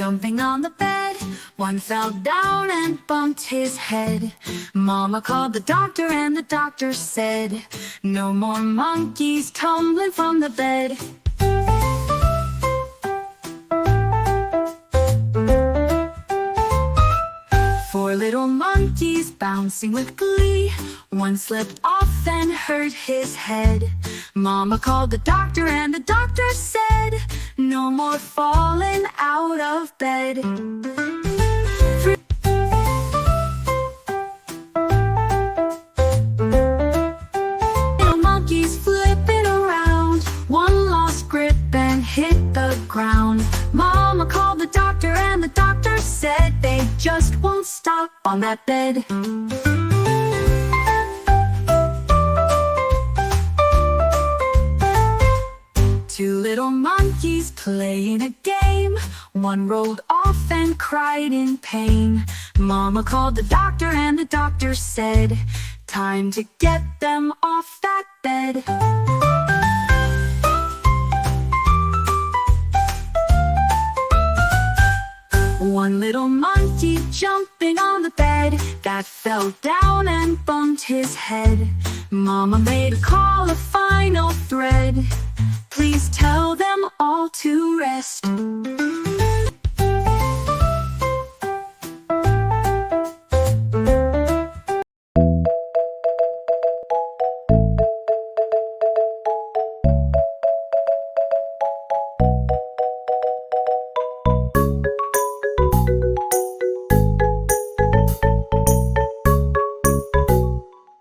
jumping on the bed. One fell down and bumped his head. Mama called the doctor and the doctor said, no more monkeys tumbling from the bed. Four little monkeys bouncing with glee. One slipped off and hurt his head. Mama called the doctor and the doctor said, no more falling out of bed. Little monkeys flipping around. One lost grip and hit the ground. Mama called the doctor and the doctor said, they just won't stop on that bed. Two little monkeys playing a game. One rolled off and cried in pain. Mama called the doctor and the doctor said, time to get them off that bed. One little monkey jumping on the bed that fell down and bumped his head. Mama made a call, a final thread. Please tell them all to rest.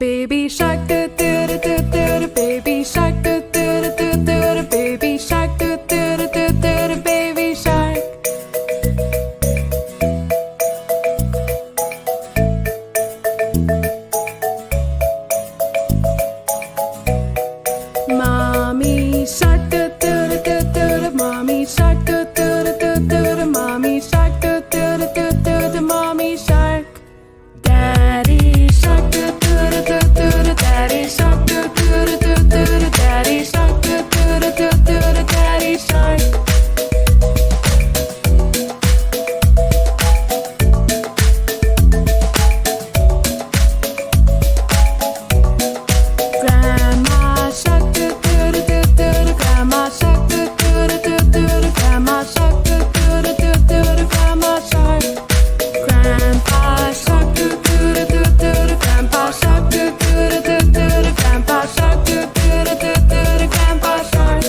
Baby shark, do do do do do, baby shark, do do do do do, baby shark, do do do do do, baby shark. Mommy shark, do do do do do, mommy shark, do do do do do, mommy shark, do do do do do, mommy shark. Daddy shark, do do do do, daddy shark, do do do do, daddy shark, do do do do, daddy shark. Grandma shark, do do do do, grandma shark, do do do do, grandma shark, do do do do, grandma shark. Grandpa shark, do do do do, grandpa shark, do do do do, grandpa shark, do do do do, grandpa shark.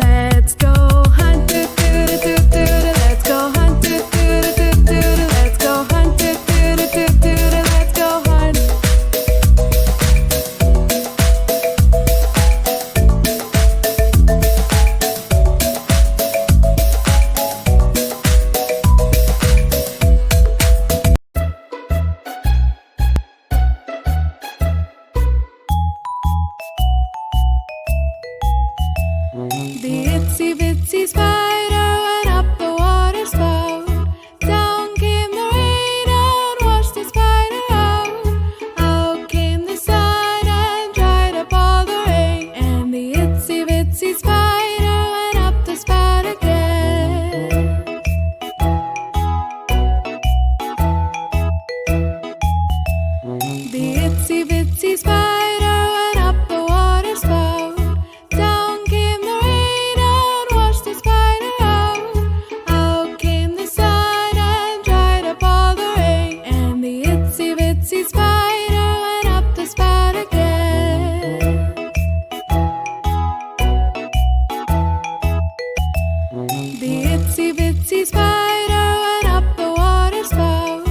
Let's go hunt, do do do do, let's go hunt, do do do do, let's go hunt, do do do do, let's go hunt. The itsy bitsy spider went up the water spout. Down came the rain and washed the spider out. Out came the sun and dried up all the rain. And the itsy bitsy spider went up the spout again. The itsy bitsy spider went up the water spout. Down came the rain and washed the spider out. Out came the sun and dried up all the rain. And the itsy bitsy spider went up the spout again. The itsy bitsy spider went up the water spout.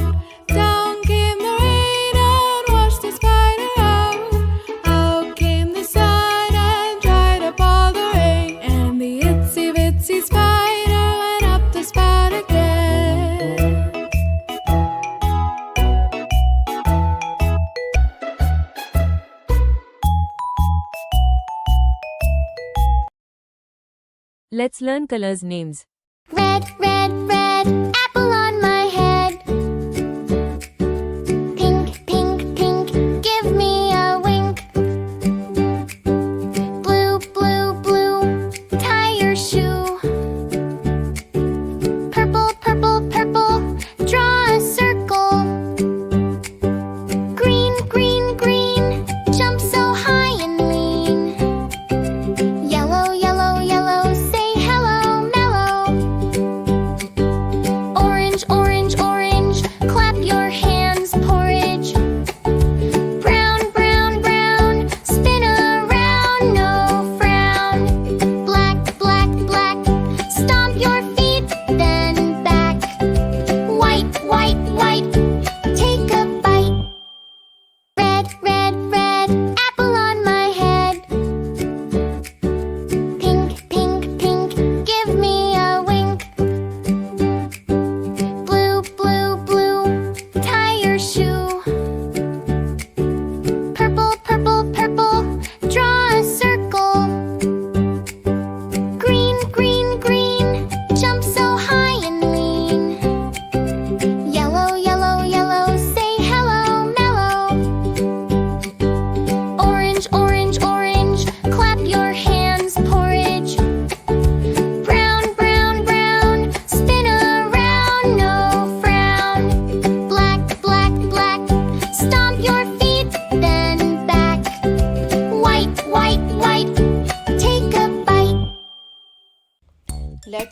Down came the rain and washed the spider out. Out came the sun and dried up all the rain. And the itsy bitsy spider went up the spout again. Let's learn colors names. Red, red, red, apple on my head. Pink, pink, pink, give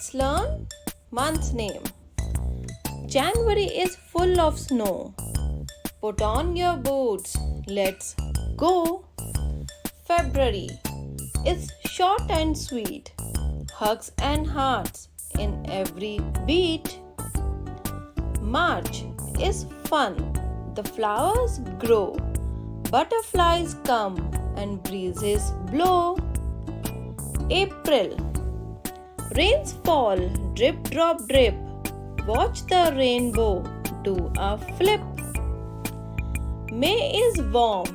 Let's learn month's name. January is full of snow. Put on your boots. Let's go. February is short and sweet. Hugs and hearts in every beat. March is fun. The flowers grow. Butterflies come and breezes blow. April. Rains fall, drip drop drip. Watch the rainbow do a flip. May is warm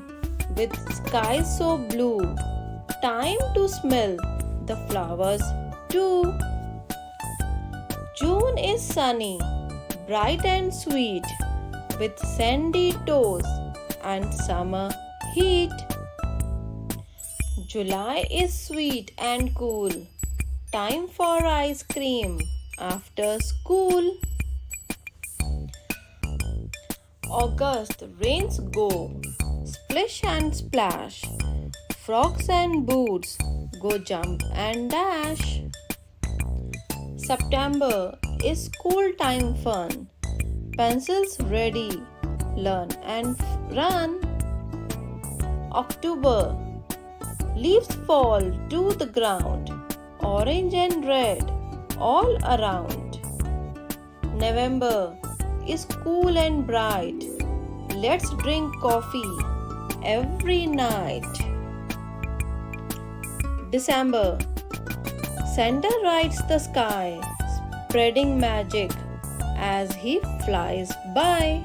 with skies so blue. Time to smell the flowers too. June is sunny, bright and sweet, with sandy toes and summer heat. July is sweet and cool. Time for ice cream after school. August, rains go, splish and splash. Frocks and boots go jump and dash. September is school time fun. Pencils ready, learn and run. October, leaves fall to the ground. Orange and red all around. November is cool and bright. Let's drink coffee every night. December, Santa rides the sky, spreading magic as he flies by.